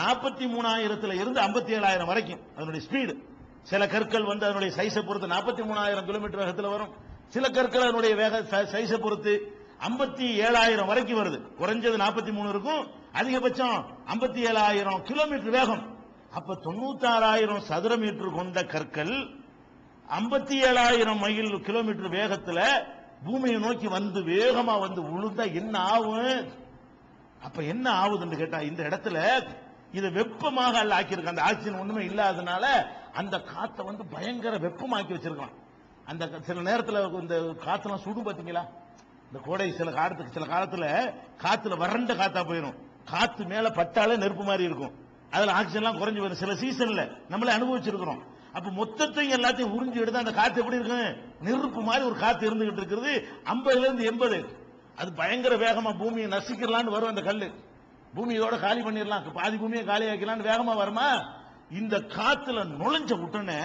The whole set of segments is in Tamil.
43,000 இருந்து 57,000 வரைக்கும் அதனுடைய ஸ்பீடு. சில கற்கள் வந்து அதனுடைய சைஸை பொறுத்து 43,000 கிலோமீட்டர் வேகத்தில் வரும். சில கற்கள் அதனுடைய வேக சைஸை பொறுத்து 57,000 வரைக்கும் வருது. குறைஞ்சது 43 இருக்கும், அதிகபட்சம் 57,000 கிலோமீட்டர் வேகம். அப்ப 96,000 சதுர மீட்டர் கொண்ட கற்கள் 57,000 மைல் கிலோமீட்டர் வேகத்துல பூமியை நோக்கி வந்து வேகமா வந்து விழுந்தா என்ன ஆகும்? அப்ப என்ன ஆகுதுன்னு கேட்டா, இந்த இடத்துல இதை வெப்பமாக அல்ல ஆக்கியிருக்க. அந்த ஆக்சிஜன் ஒண்ணுமே இல்லாதனால அந்த காத்தை வந்து பயங்கர வெப்பமாக்கி வச்சிருக்கான். அந்த சில நேரத்தில் இந்த காத்தெல்லாம் சுடும் பாத்தீங்களா? இந்த கோடை சில காலத்துல காத்துல வறண்ட காத்தா போயிடும். காத்து மேல பட்டாலே நெருப்பு மாதிரி இருக்கும். அதுல ஆக்சிஜன் எல்லாம் குறைஞ்சு வரும். சில சீசன்ல நம்மளே அனுபவிச்சிருக்கிறோம். அப்ப மொத்தத்தையும் எல்லாத்தையும் உறிஞ்சி எடுத்து அந்த காத்து எப்படி இருக்கு? நெருப்பு மாதிரி ஒரு காத்து இருந்துகிட்டு இருக்கிறது. 50 இருந்து 80 அது பயங்கர வேகமா பூமியை நசிக்கலான்னு வரும். அந்த கல்லு பூமியோட காலி பண்ணிடலாம், பாதி பூமியை காலி ஆக்கலான்னு வேகமா வருமா? இந்த காத்துல நுழைஞ்ச உடனே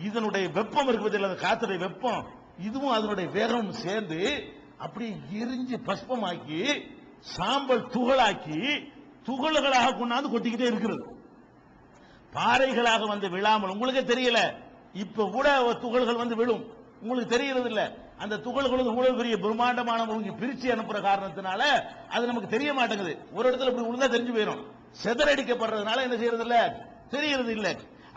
இதனுடைய வெப்பம் இருக்குது, அந்த காத்துடைய வெப்பம் இதுவும் அதனுடைய வேகம் சேர்ந்து அப்படியே எரிஞ்சு பஸ்பமாக்கி சாம்பல் துகளாக்கி துகள்களாக கொண்டாந்து கொட்டிக்கிட்டே இருக்கிறது. பாறைகளாக வந்து விழாமல் உங்களுக்கே தெரியல. இப்ப கூட துகள்கள் வந்து விழும், உங்களுக்கு தெரியறது இல்ல. அந்த துகள்களும் இவ்வளவு பெரிய பிரம்மாண்டமான பிரிச்சு அனுப்புற காரணத்தினால அது நமக்கு தெரிய மாட்டேங்குது. ஒரு இடத்துல இப்படி விழுந்தா தெரிஞ்சு போயிடும். செதறடிக்கப்படுறதுனால என்ன செய்யறது இல்ல, தெரியறது இல்ல.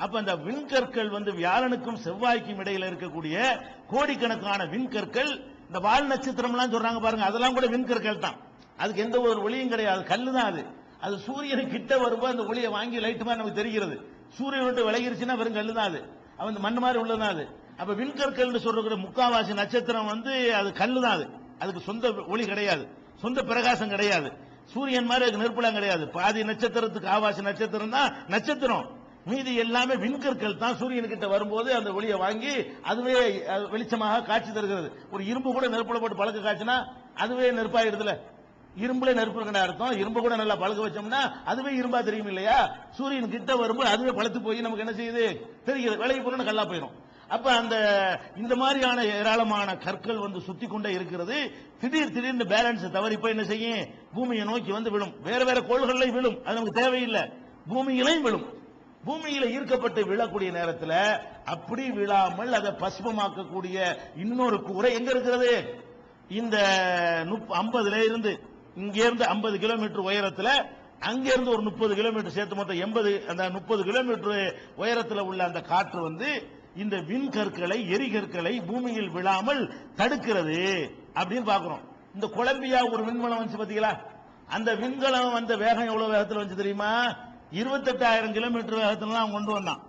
அப்ப அந்த விண்கற்கள் வந்து வியாழனுக்கும் செவ்வாய்க்கும் இடையில இருக்கக்கூடிய கோடிக்கணக்கான விண்கற்கள், இந்த வால் நட்சத்திரம் எல்லாம் சொல்றாங்க பாருங்க, அதெல்லாம் கூட விண்கற்கள் தான். அதுக்கு எந்த ஒரு ஒளியும் கிடையாது, கல்லு தான் அது. அது சூரியன் கிட்ட வரும்போது அந்த ஒளியை வாங்கி லைட் மாதிரி நமக்கு தெரிகிறது. சூரியன் விட்டு விலகிருச்சுன்னா வெறும் கல்லு தான் அது, அவன் மண் மாதிரி உள்ளதான் அது. அப்ப விண்கற்கள் சொல்ற முக்காவாசி நட்சத்திரம் வந்து அது கல்லு தான். அதுக்கு சொந்த ஒளி கிடையாது, சொந்த பிரகாசம் கிடையாது. சூரியன் மாதிரி அதுக்கு நெருப்புலாம் கிடையாது. பாதி நட்சத்திரத்துக்கு ஆவாசி நட்சத்திரம் தான் நட்சத்திரம், மீதி எல்லாமே விண்கற்கள் தான். சூரியன் கிட்ட வரும்போது அந்த ஒளியை வாங்கி அதுவே வெளிச்சமாக காட்சி தருகிறது. ஒரு இரும்பு கூட நெருப்புல போட்டு பழக்க காய்ச்சினா அதுவே நெருப்பாயிடுதுல. இரும்புல நெருப்பு இருக்க அர்த்தம். இரும்பு கூட நல்லா பழக்க வச்சோம்னா அதுவே இரும்பா தெரியும் இல்லையா? சூரியன் கிட்ட வரும்போது அதுவே பழுத்து போய் நமக்கு என்ன செய்யுது தெரிகிறது, விலகி போன கல்லா போயிடும். அப்ப அந்த இந்த மாதிரியான ஏராளமான கற்கள் வந்து சுத்தி கொண்டே இருக்கிறது. திடீர்னு பேலன்ஸ் தவறி போய் என்ன செய்யும், பூமியை நோக்கி வந்து விழும். வேற வேற கோள்கள்லையும் விழும், அது நமக்கு தேவையில்லை. பூமியிலையும் விழும். பூமியில ஈர்க்கப்பட்டு விழக்கூடிய நேரத்தில் அப்படி விழாமல் அதை பசுபமாக்கக்கூடிய இன்னொரு கூரை எங்க இருக்கிறது? இந்த 50 இருந்து இங்க இருந்து 50 கிலோமீட்டர் உயரத்தில், அங்க இருந்து ஒரு 30 கிலோமீட்டர் சேர்த்து மொத்தம் 80, அந்த 30 கிலோமீட்டர் உயரத்தில் உள்ள அந்த காற்று வந்து இந்த விண்கற்களை எரிகற்களை பூமியில் விழாமல் தடுக்கிறது அப்படின்னு பாக்குறோம். இந்த கொலம்பியா ஒரு விண்கலம் வந்து பாத்தீங்களா? அந்த விண்கலம் வந்த வேகம் எவ்வளவு வேகத்தில் வந்து தெரியுமா? 28,000 கிலோமீட்டர் வேகத்துல கொண்டு வந்தான்.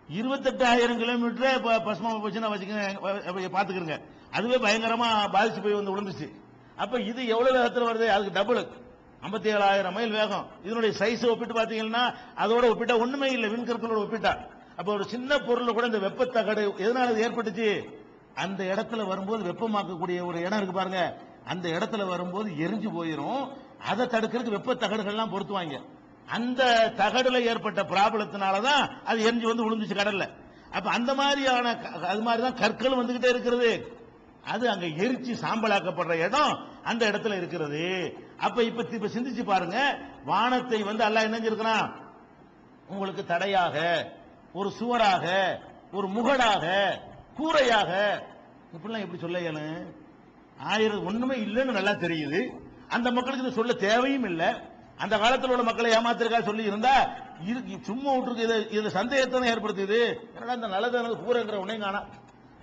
28,000 கிலோமீட்டர் பசுமா போச்சுன்னா வச்சுக்க பாத்துக்கிறங்க, அதுவே பயங்கரமா பாதிச்சு போய் வந்து விழுந்துச்சு. அப்ப இது எவ்வளவு வேகத்தில் வருது? அதுக்கு டபுள், 57,000 மைல் வேகம். இதனுடைய சைஸ் ஒப்பிட்டு பாத்தீங்கன்னா அதோட ஒப்பிட்டா ஒண்ணுமே இல்லை, விண்கற்களோட ஒப்பிட்டா. அப்ப ஒரு சின்ன பொருள் கூட இந்த வெப்பத்தகடு எதனால ஏற்பட்டுச்சு? அந்த இடத்துல வரும்போது வெப்பமாக்கக்கூடிய ஒரு இடம் இருக்கு பாருங்க, அந்த இடத்துல வரும்போது எரிஞ்சு போயிடும். அதை தடுக்கிறதுக்கு வெப்ப தகடுகள்லாம் பொருத்துவாங்க. அந்த தகடுல ஏற்பட்ட ப்ராப்ளத்தினாலதான் அது எரிஞ்சு வந்து விழுந்துச்சு கடல்ல. அப்ப அந்த மாதிரியான அது மாதிரிதான் கற்கள் வந்துகிட்டே இருக்கிறது. அது அங்க எரிச்சு சாம்பலாக்கப்படுற இடம் அந்த இடத்துல இருக்கிறது. அப்ப இப்ப சிந்திச்சு பாருங்க, வானத்தை வந்து அல்லாஹ் என்னஞ்சிருக்கிறான், உங்களுக்கு தடையாக, ஒரு சுவராக, ஒரு முகடாக, கூரையாக, இப்படிலாம் எப்படி சொல்ல ஒண்ணுமே இல்லைன்னு நல்லா தெரியுது. அந்த மக்களுக்கு இது சொல்ல தேவையும் இல்லை. அந்த காலத்தில் உள்ள மக்களை ஏமாத்திருக்கா சொல்லி இருந்தா சும்மா விட்டுருக்கு. இது சந்தேகத்தை ஏற்படுத்துது. என்னடா இந்த நல்லது கூரைங்கிற உன்னைங்கானா?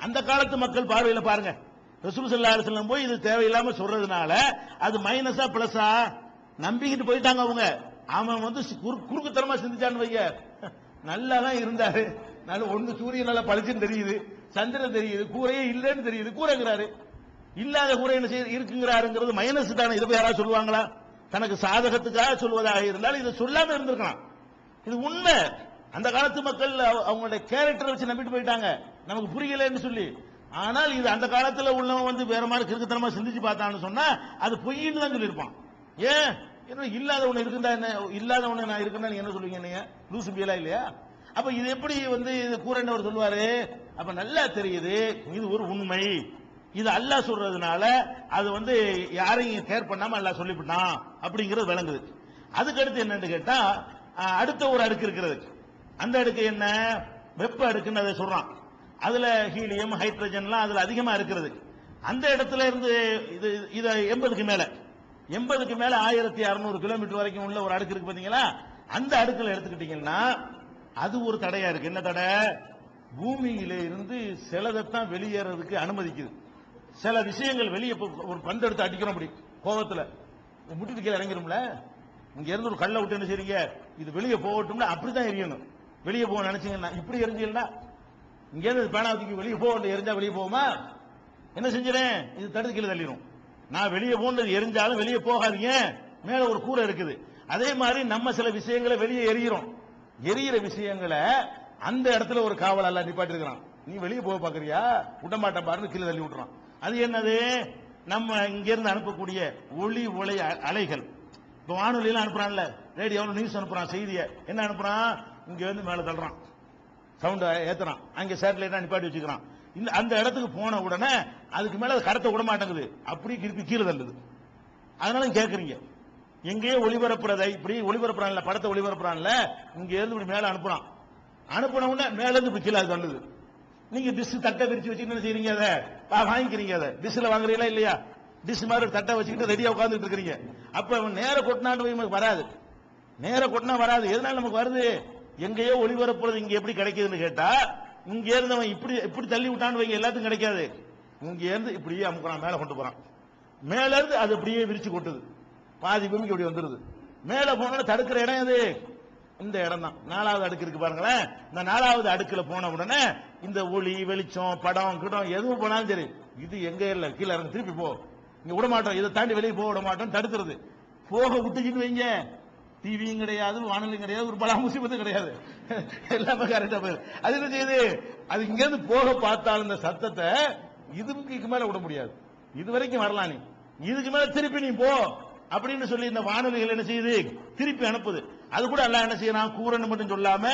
அந்த காலத்து மக்கள் பார்வையில பாருங்க, ரசூல் ஸல்லல்லாஹு அலைஹி வஸல்லம் போய் இது தேவையில்லாம சொல்றதுனால அது மைனஸா பிளஸா நம்பிக்கிட்டு போயிட்டாங்க அவங்க. அவன் வந்து குறுக்குத்தனமா சிந்திச்சான்னு வைங்க, நல்லா தான் இருந்தாரு. நல்ல ஒண்ணு சூரியன் நல்லா பளிச்சுன்னு தெரியுது, சந்திரன் தெரியுது, கூரையே இல்லைன்னு தெரியுது, கூரைங்கிறாரு. இல்லாத கூரை என்ன செய்ய இருக்குங்கிறாருங்கிறது மைனஸ் தானே. இதை போய் யாராவது சொல்லுவாங்களா? தனக்கு சாதகத்துக்காக சொல்வதாக இருந்தால் இதை சொல்லாம இருந்திருக்கலாம். இது உண்மை. அந்த காலத்து மக்கள் அவங்களுடைய கேரக்டரை வச்சு நம்பிட்டு போயிட்டாங்க, நமக்கு புரியலன்னு சொல்லி. ஆனால் இது அந்த காலத்துல உள்ளவன் வந்து வேற மாதிரி கிறுக்குத்தனமா சிந்திச்சு பார்த்தான்னு சொன்னா அது பொய்ன்னு தான் சொல்லியிருப்பான். ஏன் இல்லாத ஒண்ணு இருக்குண்டா, என்ன இல்லாத ஒண்ணு நான் இருக்குன்னா நீங்க என்ன சொல்லுவீங்க? நீங்க லூசு பியலா இல்லையா? அப்ப இது எப்படி வந்து கூரன்னு அவர் சொல்லுவாரு? அப்ப நல்லா தெரியுது இது ஒரு உண்மை. இது அல்லாஹ் சொல்றதுனால அது வந்து யாரையும் கேர் பண்ணாம அல்லாஹ் சொல்லிவிட்டான் அப்படிங்கிறது விளங்குது. அதுக்கு அடுத்து என்னன்னு கேட்டா அடுத்த ஒரு அடுக்கு இருக்கிறது. அந்த அடுக்கு என்ன? வெப்ப அடுக்குன்னு அதை சொல்றான். அதுல ஹீலியம், ஹைட்ரஜன்லாம் அதுல அதிகமா இருக்கிறது. அந்த இடத்துல இருந்து இது 80க்கு மேல 1600 கிலோமீட்டர் வரைக்கும் உள்ள ஒரு அடுக்கு இருக்கு பாத்தீங்களா? அந்த அடுக்குல எடுத்துக்கிட்டீங்கன்னா அது ஒரு தடையா இருக்கு. என்ன தடை? பூமியில இருந்து சிலதைத்தான் வெளியேறதுக்கு அனுமதிக்குது. சில விஷயங்கள் வெளியே ஒரு பந்து எடுத்து அடிக்கிறோம், அப்படி கோபத்துல முட்டிட்டு கீழே இறங்கிரும்ல. இங்க இருந்து ஒரு கல்லை விட்டு என்ன செய்றீங்க, இது வெளியே போகட்டும்னா அப்படிதான் எரியணும். வெளியே போக நினைச்சீங்கன்னா இப்படி எரிஞ்சீங்கன்னா இங்க இருந்து பேனாவதுக்கு வெளியே போக எரிஞ்சா வெளியே போகுமா? என்ன செஞ்சிடேன், இது தடுத்து கீழே தள்ளிடும். நான் வெளியே போனது எரிஞ்சாலும் வெளியே போகாதீங்க, மேல ஒரு கூரை இருக்குது. அதே மாதிரி நம்ம சில விஷயங்களை வெளியே எரியிறோம். எரியிற விஷயங்களை அந்த இடத்துல ஒரு காவலாளர் நிப்பாட்டி இருக்கிறான். நீ வெளியே போக பாக்குறியா, விட மாட்டேன் பாருன்னு கீழே தள்ளி விட்டுறான். அது என்னது? நம்ம இங்க இருந்து அனுப்பக்கூடிய ஒளி ஒளி அலைகள். இப்ப வானொலியெல்லாம் அனுப்புறான்ல, ரேடியோவில் நியூஸ் அனுப்புறான், செய்தியை என்ன அனுப்புறான், இங்க வந்து மேல தள்ளுறான், சவுண்ட் ஏத்துறான், அங்க சேட்டலைட்டா நிப்பாட்டி வச்சுக்கிறான். அந்த இடத்துக்கு போன உடனே அதுக்கு மேல கடத்த விட மாட்டேங்குது, அப்படியே திருப்பி கீழே தள்ளுது. அதனால கேக்குறீங்க, எங்கேயோ ஒளிபரப்புறதை இப்படி ஒளிபரப்புறான்ல, படத்தை ஒளிபரப்புறான்ல, இங்க இருந்து இப்படி மேல அனுப்புறான். அனுப்பின உடனே மேல இருந்து இப்படி கீழே தள்ளுது. நீங்க டிஷ் தட்டை விரிச்சு வச்சுக்கிட்டு என்ன செய்றீங்க, அதை வாங்கிக்கிறீங்க. அதை டிஷ்ல வாங்குறீங்களா இல்லையா? டிஷ் மாதிரி ஒரு தட்டை வச்சுக்கிட்டு ரெடியா உட்கார்ந்துட்டு இருக்கிறீங்க. அப்ப நேர கொட்டினான்னு வராது, நேர கொட்டினா வராது. எதனால நமக்கு வருது? எங்கேயோ ஒளிபரப்புறது இங்க எப்படி கிடைக்குதுன்னு கேட்டா, இங்க இருந்து அவன் இப்படி இப்படி தள்ளி விட்டான்னு வைங்க, எல்லாத்துக்கும் கிடைக்காது. இங்க இருந்து இப்படியே அமுக்குறான், மேல கொண்டு போறான். மேல இருந்து அது அப்படியே விரிச்சு கொட்டுது, பாதி பூமிக்கு இப்படி வந்துருது. மேல போன தடுக்கிற இடம் எது? இந்த இடம் தான். 4வது அடுக்கு இருக்கு பாருங்களேன். இந்த 4வது அடுக்குல போன உடனே இந்த ஒளி வெளிச்சம் படம் கிடம் எதுவும் போனாலும் சரி, இது எங்க இல்ல, கீழே இறங்க, திருப்பி போ, இங்க விட மாட்டோம், இதை தாண்டி வெளியே போக விட மாட்டோம், தடுக்கிறது. போக விட்டுக்கிட்டு வைங்க, டிவியும் கிடையாது, வானொலியும் கிடையாது, ஒரு பல முசிபத்தும் கிடையாது, எல்லாமே கரெக்டா போயிரு. அது என்ன செய்யுது, அது இங்க இருந்து போக பார்த்தாலும் இந்த சத்தத்தை இதுக்கு மேல விட முடியாது. இது வரைக்கும் வரலாம், நீ இதுக்கு மேல திருப்பி நீ போ அப்படின்னு சொல்லி இந்த வானொலிகள் என்ன செய்யுது, திருப்பி அனுப்புது. அது கூட எல்லாம் என்ன செய்யறான், கூரன்னு மட்டும் சொல்லாம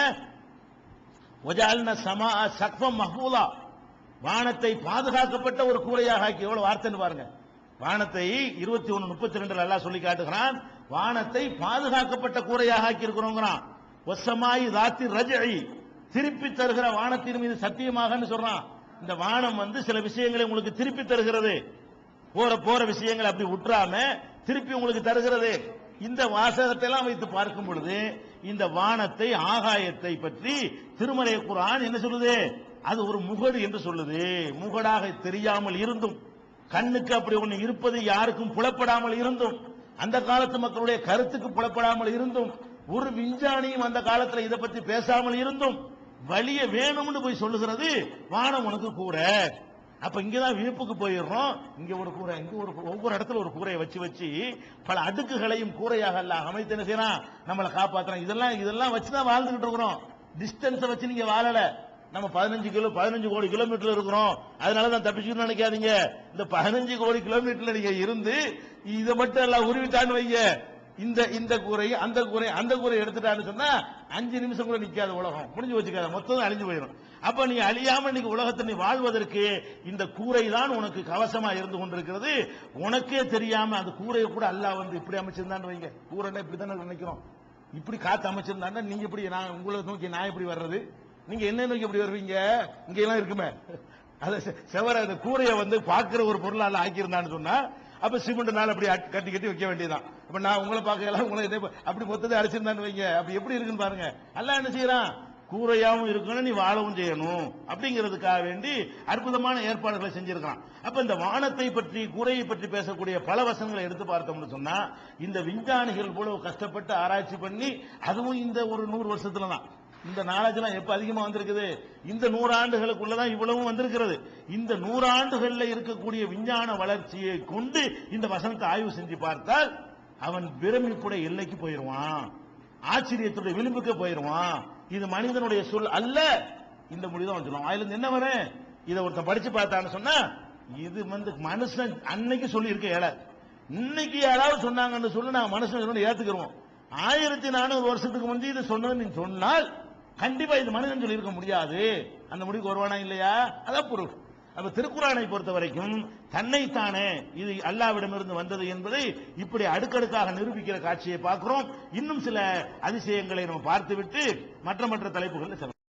மஹ்பூலா, வானத்தை பாதுகாக்கப்பட்ட ஒரு கூரையாக ஆக்கி. எவ்வளவு வார்த்தைன்னு பாருங்க. வானத்தை 21:32 அல்லாஹ் சொல்லி காட்டுகிறான், வானத்தை பாதுகாக்கப்பட்ட கூரையாக ஆக்கி இருக்கிறோங்கிறான். வசமாயி தாத்தி ரஜஇ, திருப்பி தருகிற வானத்தின் மீது சத்தியமாக சொல்றான். இந்த வானம் சில விஷயங்களை உங்களுக்கு திருப்பி தருகிறது, போற விஷயங்களை அப்படி உற்றாம திருப்பி உங்களுக்கு தருகிறது. இந்த வாசகத்தை எல்லாம் வைத்து பார்க்கும் பொழுது இந்த வானத்தை, ஆகாயத்தை பற்றி திருமறை குர்ஆன் என்ன சொல்லுது, அது ஒரு முகடு என்று சொல்லுது. முகடாக தெரியாமல் இருந்தும், கண்ணுக்கு அப்படி ஒண்ணு இருப்பது யாருக்கும் புலப்படாமல் இருந்தும், அந்த காலத்து மக்களுடைய கருத்துக்கு புலப்படாமல் இருந்தும், ஒரு விஞ்ஞானியும் அந்த காலத்தில் இதை பற்றி பேசாமல் இருந்தும் வலிய வேணும்னு போய் சொல்லுகிறது வானம் உனக்கு கூரை. அப்ப இங்கதான் விழுப்புக்கு போயிடுறோம், இங்க ஒரு கூரை, இங்க ஒரு, ஒவ்வொரு இடத்துல ஒரு கூரையை வச்சு பல அடுக்குகளையும் கூரையாக அல்ல அமைத்து என்ன செய்யறான், நம்மளை காப்பாத்துறான். இதெல்லாம் வச்சுதான் வாழ்ந்துகிட்டு இருக்கிறோம். டிஸ்டன்ஸை வச்சு நீங்க வாழல. நம்ம 15 கோடி கிலோமீட்டர் இருக்கிறோம், அதனாலதான் தப்பிச்சுன்னு நினைக்காதீங்க. இந்த 15 கோடி கிலோமீட்டர்ல நீங்க இருந்து இதை மட்டும் எல்லாம் உருவிட்டான்னு வைங்க, இந்த கூரை அந்த கூரை எடுத்துட்டான்னு சொன்னா 5 நிமிஷம் கூட நிக்காத உலகம், முடிஞ்சு வச்சுக்காத, மொத்தம் அழிஞ்சு போயிடும். அப்ப நீ அழியாம இன்னைக்கு உலகத்தை நீ வாழ்வதற்கு இந்த கூரை தான் உனக்கு கவசமா இருந்து கொண்டிருக்கிறது. உனக்கே தெரியாம அந்த கூரையை கூட அல்லாஹ் இப்படி அமைச்சிருந்தான்னு வைங்க. கூரைன்னா இப்படித்தானே நினைக்கிறோம், இப்படி காத்து அமைச்சிருந்தான்னா நீங்க இப்படி, நான் உங்களை நோக்கி நான் எப்படி வர்றது, நீங்க என்ன நோக்கி எப்படி வருவீங்க, இங்க எல்லாம் இருக்குமே. அது செவர அந்த கூரையை பாக்குற ஒரு பொருளால ஆக்கியிருந்தான்னு சொன்னா அப்ப சிமெண்ட் நாள் அப்படி கட்டி வைக்க வேண்டியதான். அப்ப நான் உங்களை பார்க்கலாம், உங்களை அப்படி மொத்தத்தை அடிச்சிருந்தான்னு வைங்க, அப்படி எப்படி இருக்குன்னு பாருங்க. அல்லாஹ் என்ன செய்யறான், கூரையாவும் இருக்கணும், நீ வாழவும் செய்யணும் அப்படிங்கிறதுக்காக வேண்டி அற்புதமான ஏற்பாடுகளை செஞ்சிருக்கான். அப்ப இந்த வானத்தை பற்றி, கூரையை பற்றி பேசக்கூடிய பல வசனங்களை எடுத்து பார்த்தோம்னு சொன்னா, இந்த விஞ்ஞானிகள் போல கஷ்டப்பட்டு ஆராய்ச்சி பண்ணி, அதுவும் இந்த ஒரு 100 வருஷத்துல தான் இந்த நாலேஜ் எல்லாம் எப்ப அதிகமா வந்திருக்குது, இந்த 100 ஆண்டுகளுக்குள்ளதான் இவ்வளவும் வந்திருக்கிறது. இந்த 100 ஆண்டுகள்ல இருக்கக்கூடிய விஞ்ஞான வளர்ச்சியை கொண்டு இந்த வசனத்தை ஆய்வு செஞ்சு பார்த்தால் அவன் பிரமிப்புடைய எல்லைக்கு போயிருவான், ஆச்சரியத்துடைய விளிம்புக்கு போயிருவான். இது மனிதனுடைய சொல் அல்ல, இந்த முடிதான் வந்துடும். அதுல இருந்து என்ன வரும், இதை ஒருத்தன் படிச்சு பார்த்தான்னு சொன்னா, இது மனுஷன் அன்னைக்கு சொல்லி இருக்க ஏழை, இன்னைக்கு யாராவது சொன்னாங்கன்னு சொல்லி நாங்க மனுஷன் ஏத்துக்கிறோம். 1400 வருஷத்துக்கு முந்தைய இது சொன்னது நீ சொன்னால் கண்டிப்பா இது மனிதன் சொல்லி இருக்க முடியாது, அந்த முடிவுக்கு வருவானா இல்லையா, அதான் பொருள். அப்ப திருக்குர்ஆனை பொறுத்த வரைக்கும் தன்னைத்தானே இது அல்லாஹ்விடமிருந்து வந்தது என்பதை இப்படி அடுக்கடுக்காக நிரூபிக்கிற காட்சியை பார்க்கிறோம். இன்னும் சில அதிசயங்களை நம்ம பார்த்துவிட்டு மற்ற தலைப்புகளில் செல்வோம்.